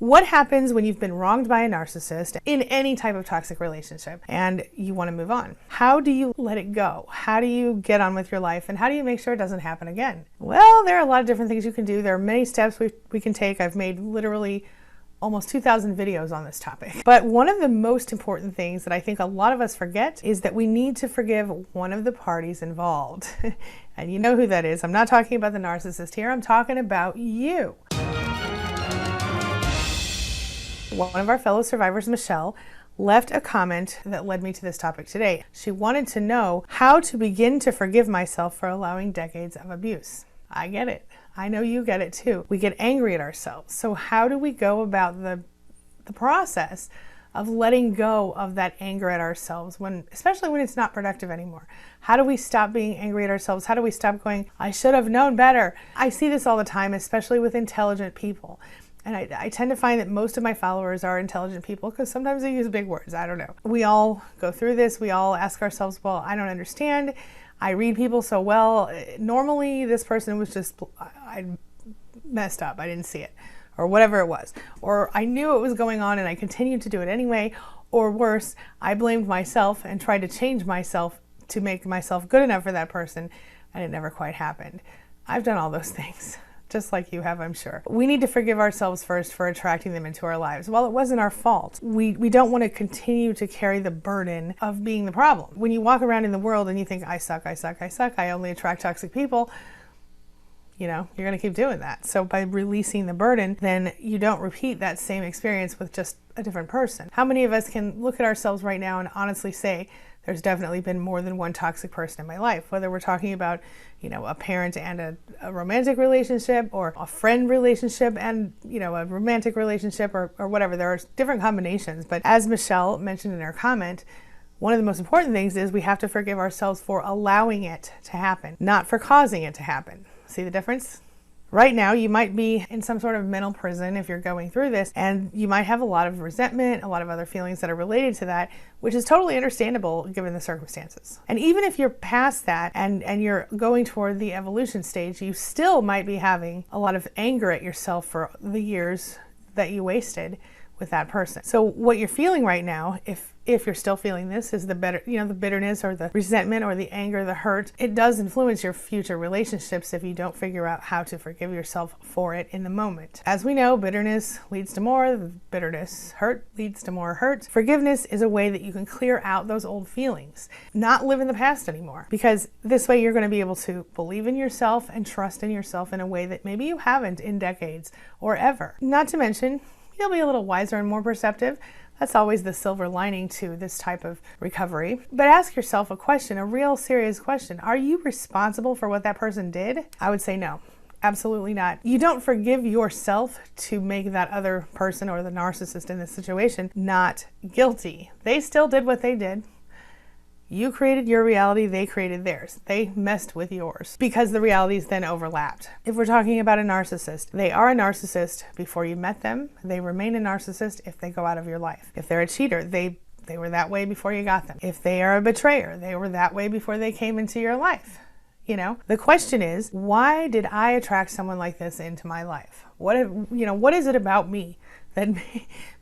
What happens when you've been wronged by a narcissist in any type of toxic relationship and you want to move on? How do you let it go? How do you get on with your life? And how do you make sure it doesn't happen again? Well, there are a lot of different things you can do. There are many steps we can take. I've made literally almost 2,000 videos on this topic. But one of the most important things that I think a lot of us forget is that we need to forgive one of the parties involved. And you know who that is. I'm not talking about the narcissist here. I'm talking about you. One of our fellow survivors, Michelle, left a comment that led me to this topic today. She wanted to know how to begin to forgive myself for allowing decades of abuse. I get it. I know you get it too. We get angry at ourselves. So how do we go about the process of letting go of that anger at ourselves, especially when it's not productive anymore? How do we stop being angry at ourselves? How do we stop going, I should have known better? I see this all the time, especially with intelligent people. And I tend to find that most of my followers are intelligent people because sometimes they use big words. I don't know. We all go through this. We all ask ourselves, well, I don't understand. I read people so well. Normally, this person was just, I messed up. I didn't see it, or whatever it was. Or I knew it was going on and I continued to do it anyway. Or worse, I blamed myself and tried to change myself to make myself good enough for that person, and it never quite happened. I've done all those things, just like you have, I'm sure. We need to forgive ourselves first for attracting them into our lives. While it wasn't our fault, we don't want to continue to carry the burden of being the problem. When you walk around in the world and you think, I suck, I suck, I suck, I only attract toxic people, you know, you're going to keep doing that. So by releasing the burden, then you don't repeat that same experience with just a different person. How many of us can look at ourselves right now and honestly say, there's definitely been more than one toxic person in my life, whether we're talking about, you know, a parent and a romantic relationship, or a friend relationship and, you know, a romantic relationship, or whatever. There are different combinations. But as Michelle mentioned in her comment, one of the most important things is we have to forgive ourselves for allowing it to happen, not for causing it to happen. See the difference? Right now, you might be in some sort of mental prison if you're going through this, and you might have a lot of resentment, a lot of other feelings that are related to that, which is totally understandable given the circumstances. And even if you're past that and you're going toward the evolution stage, you still might be having a lot of anger at yourself for the years that you wasted with that person. So what you're feeling right now, if you're still feeling this, is the bitterness or the resentment or the anger, the hurt. It does influence your future relationships if you don't figure out how to forgive yourself for it in the moment. As we know, bitterness leads to more bitterness. Hurt leads to more hurt. Forgiveness is a way that you can clear out those old feelings, not live in the past anymore, because this way you're going to be able to believe in yourself and trust in yourself in a way that maybe you haven't in decades or ever. Not to mention, you'll be a little wiser and more perceptive. That's always the silver lining to this type of recovery. But ask yourself a question, a real serious question. Are you responsible for what that person did? I would say no, absolutely not. You don't forgive yourself to make that other person or the narcissist in this situation not guilty. They still did what they did. You created your reality, they created theirs. They messed with yours because the realities then overlapped. If we're talking about a narcissist, they are a narcissist before you met them. They remain a narcissist if they go out of your life. If they're a cheater, they were that way before you got them. If they are a betrayer, they were that way before they came into your life. You know, the question is, why did I attract someone like this into my life? What is it about me that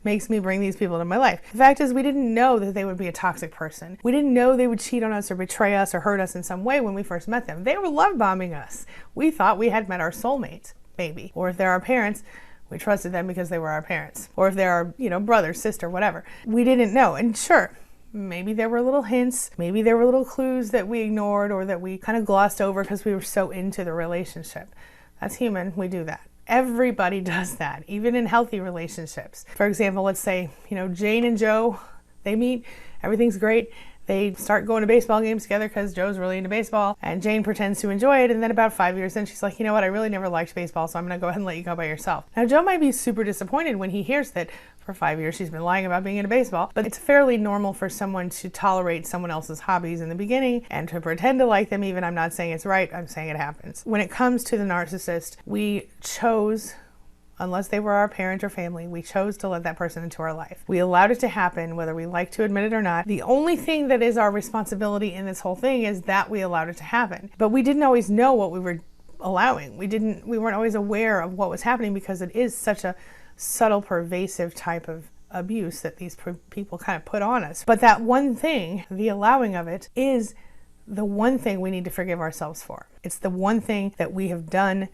makes me bring these people into my life? The fact is, we didn't know that they would be a toxic person. We didn't know they would cheat on us or betray us or hurt us in some way when we first met them. They were love bombing us. We thought we had met our soulmate, maybe. Or if they're our parents, we trusted them because they were our parents. Or if they're our, brother, sister, whatever. We didn't know. And sure, maybe there were little hints, maybe there were little clues that we ignored or that we kind of glossed over because we were so into the relationship. That's human. We do that. Everybody does that, even in healthy relationships. For example, let's say, Jane and Joe, they meet, everything's great. They start going to baseball games together because Joe's really into baseball and Jane pretends to enjoy it. And then about 5 years in, she's like, you know what? I really never liked baseball, so I'm going to go ahead and let you go by yourself. Now, Joe might be super disappointed when he hears that for 5 years she's been lying about being into baseball, but it's fairly normal for someone to tolerate someone else's hobbies in the beginning and to pretend to like them even. I'm not saying it's right. I'm saying it happens. When it comes to the narcissist, we chose, unless they were our parent or family, we chose to let that person into our life. We allowed it to happen, whether we like to admit it or not. The only thing that is our responsibility in this whole thing is that we allowed it to happen. But we didn't always know what we were allowing. We weren't always aware of what was happening because it is such a subtle, pervasive type of abuse that these people kind of put on us. But that one thing, the allowing of it, is the one thing we need to forgive ourselves for. It's the one thing that we have done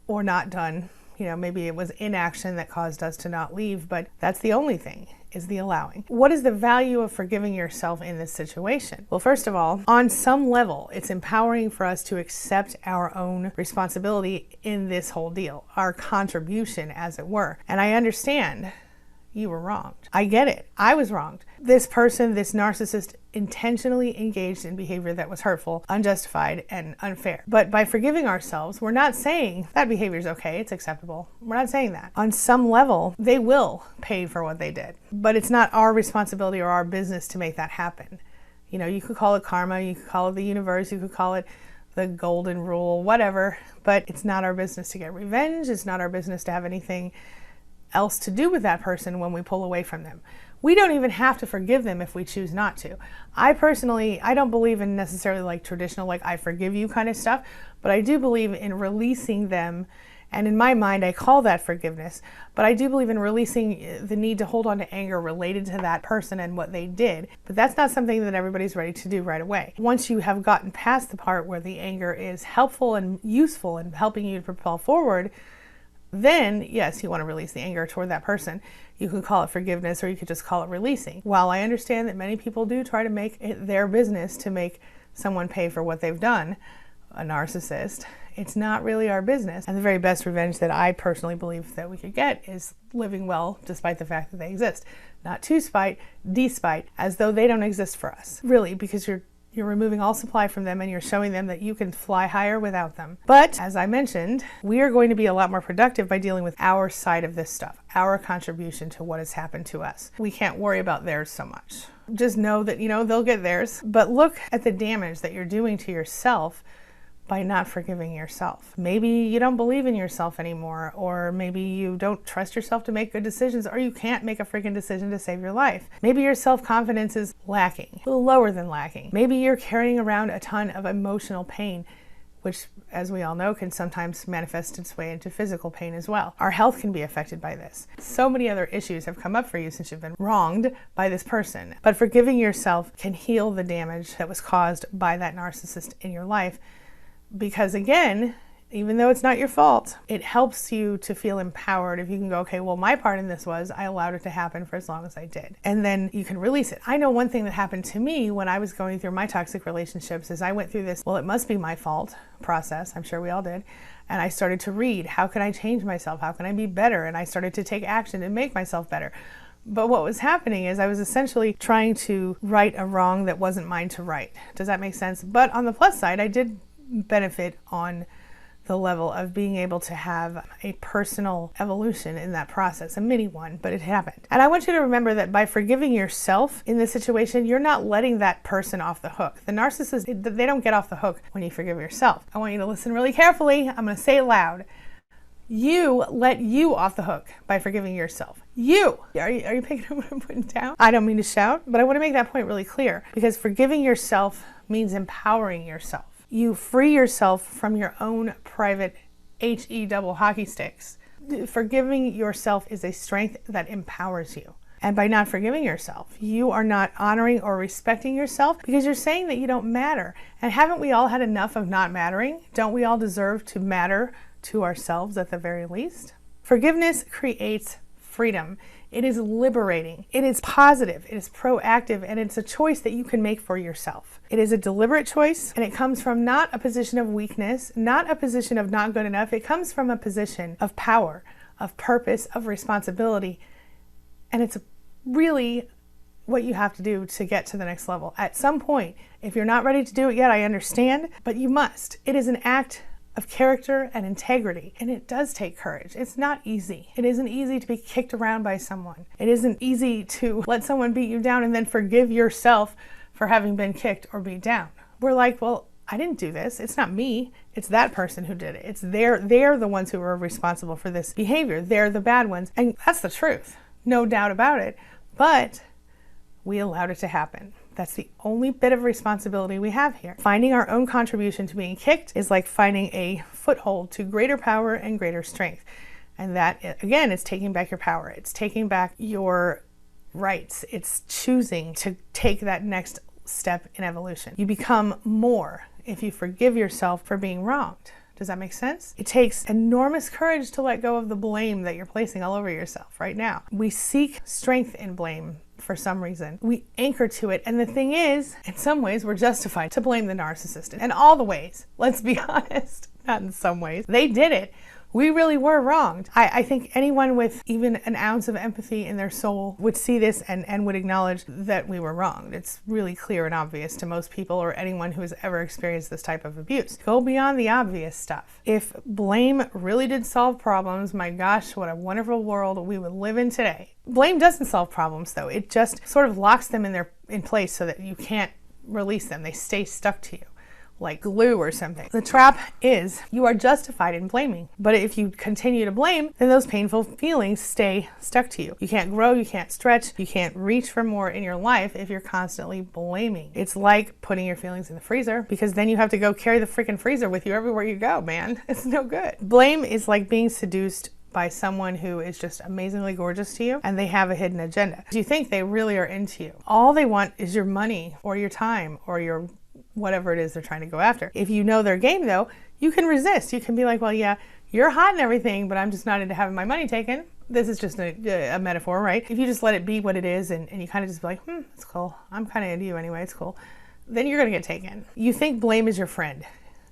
or not done. Maybe it was inaction that caused us to not leave, but that's the only thing, is the allowing. What is the value of forgiving yourself in this situation? Well, first of all, on some level, it's empowering for us to accept our own responsibility in this whole deal, our contribution, as it were. And I understand you were wronged. I get it. I was wronged. This person, this narcissist, intentionally engaged in behavior that was hurtful, unjustified, and unfair. But by forgiving ourselves, we're not saying that behavior is okay, it's acceptable. We're not saying that. On some level, they will pay for what they did. But it's not our responsibility or our business to make that happen. You could call it karma, you could call it the universe, you could call it the golden rule, whatever. But it's not our business to get revenge. It's not our business to have anything else to do with that person when we pull away from them. We don't even have to forgive them if we choose not to. I personally, I don't believe in necessarily like traditional, like I forgive you kind of stuff, but I do believe in releasing them. And in my mind, I call that forgiveness. But I do believe in releasing the need to hold on to anger related to that person and what they did. But that's not something that everybody's ready to do right away. Once you have gotten past the part where the anger is helpful and useful in helping you to propel forward, then yes, you want to release the anger toward that person. You could call it forgiveness, or you could just call it releasing. While I understand that many people do try to make it their business to make someone pay for what they've done, a narcissist, it's not really our business. And the very best revenge that I personally believe that we could get is living well despite the fact that they exist. Not to spite, despite, as though they don't exist for us. Really, because you're removing all supply from them and you're showing them that you can fly higher without them. But as I mentioned, we are going to be a lot more productive by dealing with our side of this stuff, our contribution to what has happened to us. We can't worry about theirs so much. Just know that, they'll get theirs, but look at the damage that you're doing to yourself by not forgiving yourself. Maybe you don't believe in yourself anymore, or maybe you don't trust yourself to make good decisions, or you can't make a freaking decision to save your life. Maybe your self-confidence is lacking, a little lower than lacking. Maybe you're carrying around a ton of emotional pain, which, as we all know, can sometimes manifest its way into physical pain as well. Our health can be affected by this. So many other issues have come up for you since you've been wronged by this person. But forgiving yourself can heal the damage that was caused by that narcissist in your life. Because again, even though it's not your fault, it helps you to feel empowered if you can go, okay, well, my part in this was I allowed it to happen for as long as I did. And then you can release it. I know one thing that happened to me when I was going through my toxic relationships is I went through this, well, it must be my fault process. I'm sure we all did. And I started to read, how can I change myself? How can I be better? And I started to take action and make myself better. But what was happening is I was essentially trying to right a wrong that wasn't mine to right. Does that make sense? But on the plus side, I did benefit on the level of being able to have a personal evolution in that process, a mini one, but it happened. And I want you to remember that by forgiving yourself in this situation, you're not letting that person off the hook. The narcissist, they don't get off the hook when you forgive yourself. I want you to listen really carefully. I'm going to say it loud. You let you off the hook by forgiving yourself. You! Are you picking up what I'm putting down? I don't mean to shout, but I want to make that point really clear, because forgiving yourself means empowering yourself. You free yourself from your own private HE double hockey sticks. Forgiving yourself is a strength that empowers you. And by not forgiving yourself, you are not honoring or respecting yourself, because you're saying that you don't matter. And haven't we all had enough of not mattering? Don't we all deserve to matter to ourselves at the very least? Forgiveness creates freedom. It is liberating. It is positive. It is proactive, and it's a choice that you can make for yourself. It is a deliberate choice, and it comes from not a position of weakness, not a position of not good enough. It comes from a position of power, of purpose, of responsibility. And it's really what you have to do to get to the next level. At some point, if you're not ready to do it yet, I understand, but you must. It is an act of character and integrity, and it does take courage. It's not easy. It isn't easy to be kicked around by someone. It isn't easy to let someone beat you down and then forgive yourself for having been kicked or beat down. We're like, well, I didn't do this. It's not me. It's that person who did it. They're the ones who are responsible for this behavior. They're the bad ones. And that's the truth. No doubt about it. But we allowed it to happen. That's the only bit of responsibility we have here. Finding our own contribution to being kicked is like finding a foothold to greater power and greater strength. And that, again, is taking back your power. It's taking back your rights. It's choosing to take that next step in evolution. You become more if you forgive yourself for being wronged. Does that make sense? It takes enormous courage to let go of the blame that you're placing all over yourself right now. We seek strength in blame for some reason. We anchor to it. And the thing is, in some ways, we're justified to blame the narcissist. In all the ways, let's be honest, not in some ways. They did it. We really were wronged. I think anyone with even an ounce of empathy in their soul would see this and would acknowledge that we were wronged. It's really clear and obvious to most people or anyone who has ever experienced this type of abuse. Go beyond the obvious stuff. If blame really did solve problems, my gosh, what a wonderful world we would live in today. Blame doesn't solve problems, though. It just sort of locks them in place so that you can't release them. They stay stuck to you, like glue or something. The trap is you are justified in blaming. But if you continue to blame, then those painful feelings stay stuck to you. You can't grow, you can't stretch, you can't reach for more in your life if you're constantly blaming. It's like putting your feelings in the freezer, because then you have to go carry the freaking freezer with you everywhere you go, man. It's no good. Blame is like being seduced by someone who is just amazingly gorgeous to you and they have a hidden agenda. You think they really are into you. All they want is your money or your time or your whatever it is they're trying to go after. If you know their game, though, you can resist. You can be like, well, yeah, you're hot and everything, but I'm just not into having my money taken. This is just a metaphor, right? If you just let it be what it is and you kind of just be like, it's cool. I'm kind of into you anyway. It's cool. Then you're going to get taken. You think blame is your friend,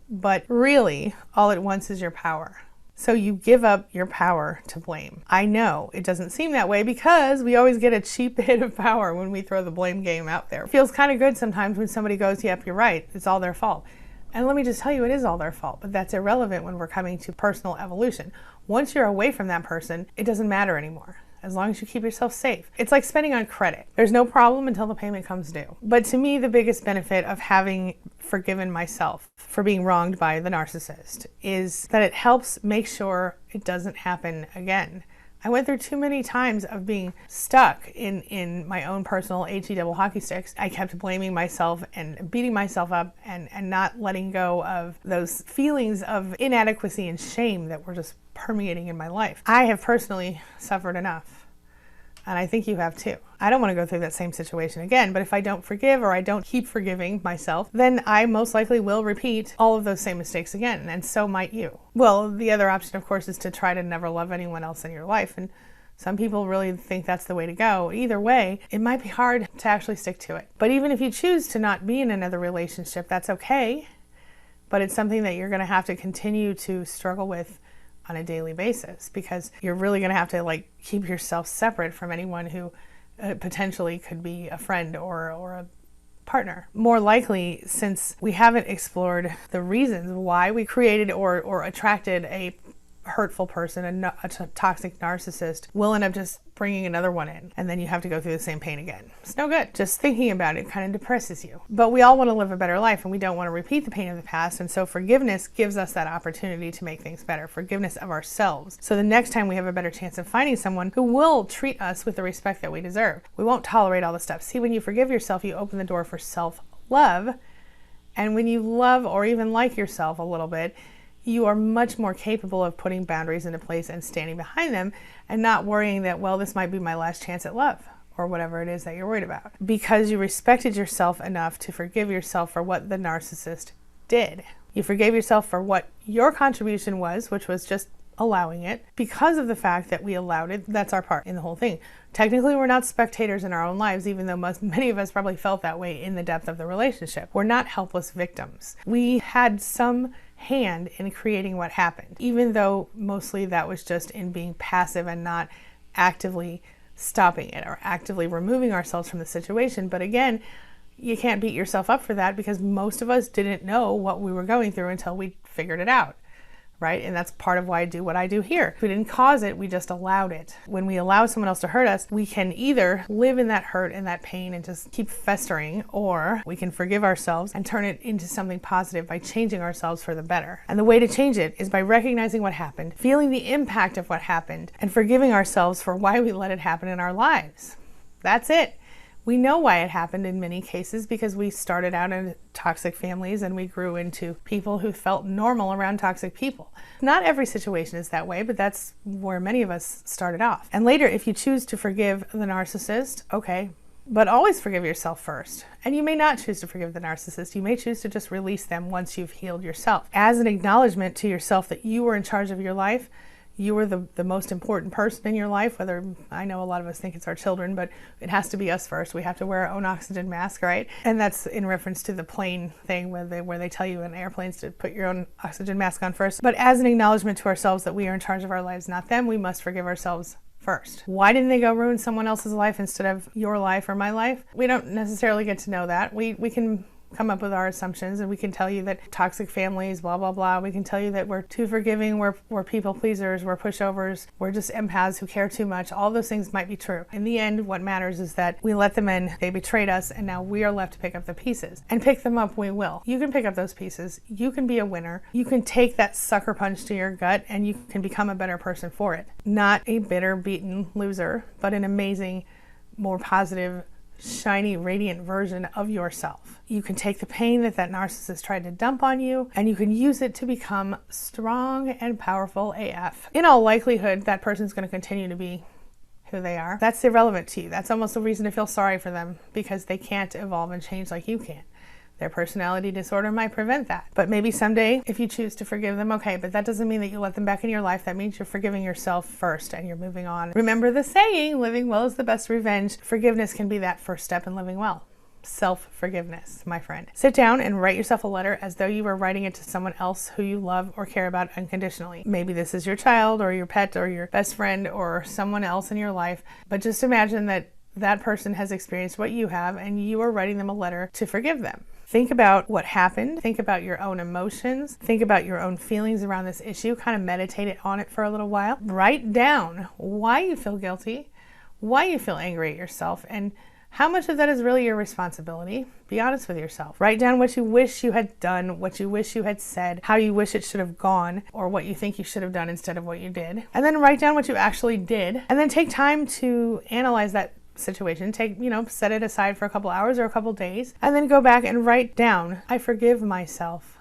but really all it wants is your power. So you give up your power to blame. I know it doesn't seem that way because we always get a cheap hit of power when we throw the blame game out there. It feels kind of good sometimes when somebody goes, yep, you're right, it's all their fault. And let me just tell you, it is all their fault, but that's irrelevant when we're coming to personal evolution. Once you're away from that person, it doesn't matter anymore, as long as you keep yourself safe. It's like spending on credit. There's no problem until the payment comes due. But to me, the biggest benefit of having forgiven myself for being wronged by the narcissist is that it helps make sure it doesn't happen again. I went through too many times of being stuck in my own personal HE double hockey sticks. I kept blaming myself and beating myself up and not letting go of those feelings of inadequacy and shame that were just permeating in my life. I have personally suffered enough. And I think you have too. I don't want to go through that same situation again, but if I don't forgive or I don't keep forgiving myself, then I most likely will repeat all of those same mistakes again, and so might you. Well, the other option, of course, is to try to never love anyone else in your life, and some people really think that's the way to go. Either way, it might be hard to actually stick to it. But even if you choose to not be in another relationship, that's okay, but it's something that you're going to have to continue to struggle with on a daily basis, because you're really going to have to keep yourself separate from anyone who potentially could be a friend or a partner. More likely, since we haven't explored the reasons why we created or attracted a hurtful person, a toxic narcissist, we'll end up just bringing another one in, and then you have to go through the same pain again. It's no good. Just thinking about it kind of depresses you. But we all want to live a better life, and we don't want to repeat the pain of the past, and so forgiveness gives us that opportunity to make things better. Forgiveness of ourselves. So the next time we have a better chance of finding someone who will treat us with the respect that we deserve. We won't tolerate all the stuff. See, when you forgive yourself, you open the door for self-love, and when you love or even like yourself a little bit, you are much more capable of putting boundaries into place and standing behind them and not worrying that, well, this might be my last chance at love or whatever it is that you're worried about. Because you respected yourself enough to forgive yourself for what the narcissist did. You forgave yourself for what your contribution was, which was just allowing it. Because of the fact that we allowed it, that's our part in the whole thing. Technically, we're not spectators in our own lives, even though many of us probably felt that way in the depth of the relationship. We're not helpless victims. We had some hand in creating what happened, even though mostly that was just in being passive and not actively stopping it or actively removing ourselves from the situation. But again, you can't beat yourself up for that, because most of us didn't know what we were going through until we figured it out. Right? And that's part of why I do what I do here. If we didn't cause it, we just allowed it. When we allow someone else to hurt us, we can either live in that hurt and that pain and just keep festering, or we can forgive ourselves and turn it into something positive by changing ourselves for the better. And the way to change it is by recognizing what happened, feeling the impact of what happened, and forgiving ourselves for why we let it happen in our lives. That's it. We know why it happened in many cases because we started out in toxic families and we grew into people who felt normal around toxic people. Not every situation is that way, but that's where many of us started off. And later, if you choose to forgive the narcissist, okay, but always forgive yourself first. And you may not choose to forgive the narcissist. You may choose to just release them once you've healed yourself. As an acknowledgement to yourself that you were in charge of your life, you were the most important person in your life, whether, I know a lot of us think it's our children, but it has to be us first. We have to wear our own oxygen mask, right? And that's in reference to the plane thing where they tell you in airplanes to put your own oxygen mask on first. But as an acknowledgement to ourselves that we are in charge of our lives, not them, we must forgive ourselves first. Why didn't they go ruin someone else's life instead of your life or my life? We don't necessarily get to know that. We can come up with our assumptions, and we can tell you that toxic families, blah, blah, blah. We can tell you that we're too forgiving, we're people pleasers, we're pushovers, we're just empaths who care too much. All those things might be true. In the end, what matters is that we let them in, they betrayed us, and now we are left to pick up the pieces. And pick them up we will. You can pick up those pieces. You can be a winner. You can take that sucker punch to your gut, and you can become a better person for it. Not a bitter, beaten loser, but an amazing, more positive, shiny, radiant version of yourself. You can take the pain that narcissist tried to dump on you, and you can use it to become strong and powerful AF. In all likelihood, that person's going to continue to be who they are. That's irrelevant to you. That's almost a reason to feel sorry for them because they can't evolve and change like you can. Their personality disorder might prevent that. But maybe someday, if you choose to forgive them, okay, but that doesn't mean that you let them back in your life. That means you're forgiving yourself first and you're moving on. Remember the saying, living well is the best revenge. Forgiveness can be that first step in living well. Self-forgiveness, my friend. Sit down and write yourself a letter as though you were writing it to someone else who you love or care about unconditionally. Maybe this is your child or your pet or your best friend or someone else in your life, but just imagine that that person has experienced what you have and you are writing them a letter to forgive them. Think about what happened. Think about your own emotions. Think about your own feelings around this issue. Kind of meditate on it for a little while. Write down why you feel guilty, why you feel angry at yourself, and how much of that is really your responsibility. Be honest with yourself. Write down what you wish you had done, what you wish you had said, how you wish it should have gone, or what you think you should have done instead of what you did. And then write down what you actually did. And then take time to analyze that situation. Set it aside for a couple hours or a couple days, and then go back and write down, I forgive myself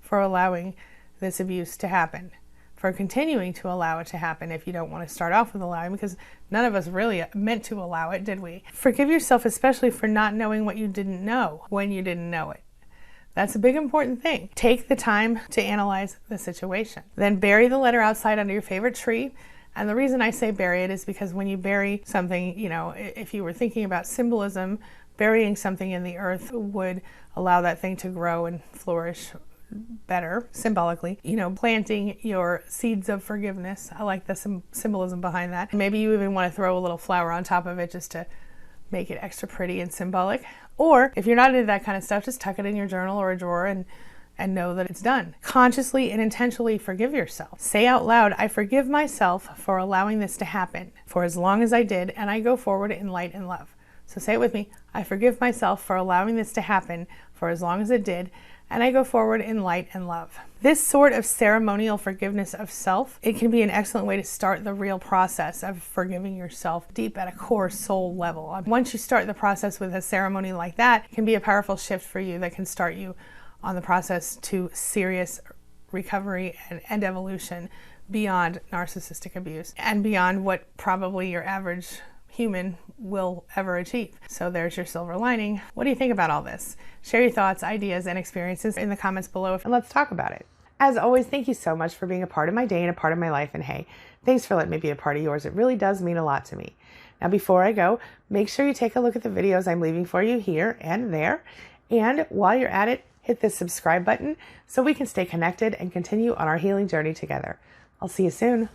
for allowing this abuse to happen, for continuing to allow it to happen if you don't want to start off with allowing, because none of us really meant to allow it, did we? Forgive yourself especially for not knowing what you didn't know when you didn't know it. That's a big important thing. Take the time to analyze the situation. Then bury the letter outside under your favorite tree. And the reason I say bury it is because when you bury something, if you were thinking about symbolism, burying something in the earth would allow that thing to grow and flourish better, symbolically. Planting your seeds of forgiveness. I like the symbolism behind that. Maybe you even want to throw a little flower on top of it just to make it extra pretty and symbolic. Or if you're not into that kind of stuff, just tuck it in your journal or a drawer and know that it's done. Consciously and intentionally forgive yourself. Say out loud, I forgive myself for allowing this to happen for as long as I did, and I go forward in light and love. So say it with me. I forgive myself for allowing this to happen for as long as it did, and I go forward in light and love. This sort of ceremonial forgiveness of self, it can be an excellent way to start the real process of forgiving yourself deep at a core soul level. Once you start the process with a ceremony like that, it can be a powerful shift for you that can start you on the process to serious recovery and evolution beyond narcissistic abuse and beyond what probably your average human will ever achieve. So there's your silver lining. What do you think about all this? Share your thoughts, ideas, and experiences in the comments below, and let's talk about it. As always, thank you so much for being a part of my day and a part of my life. And hey, thanks for letting me be a part of yours. It really does mean a lot to me. Now, before I go, make sure you take a look at the videos I'm leaving for you here and there. And while you're at it, hit the subscribe button so we can stay connected and continue on our healing journey together. I'll see you soon.